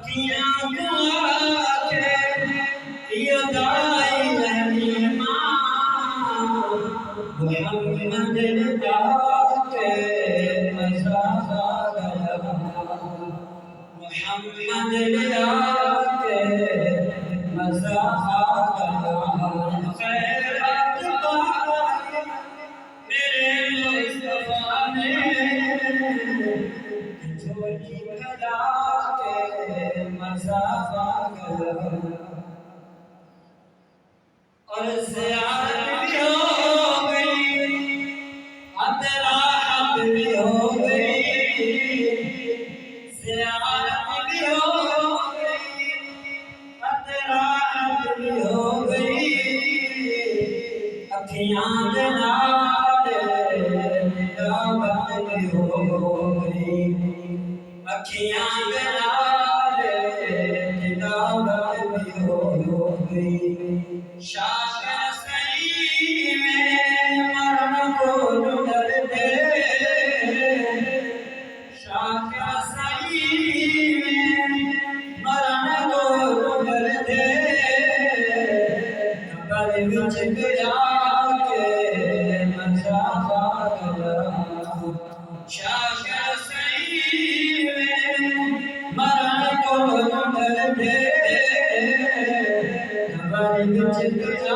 अखियां दुआ के ये दाई मेहमान मोहम्मद के मज़ार मोहम्मद के मज़ार खैरात पाए मेरे मुस्तफ़ा ने झोली कला के मज़ार और ज़ियारत भी हो गई अतराहत भी हो गई ज़ियारत भी हो गई अतराहत भी हो गई अखियां दे नाल निगाहत भी हो गई अखियां दे नाल निगाहत भी हो गई शाह सही में मरण को डरते शाह सही में मरण को डरते कब्र विच गिरा के मज़ार शाह सही में मरण को डरते कब्र विच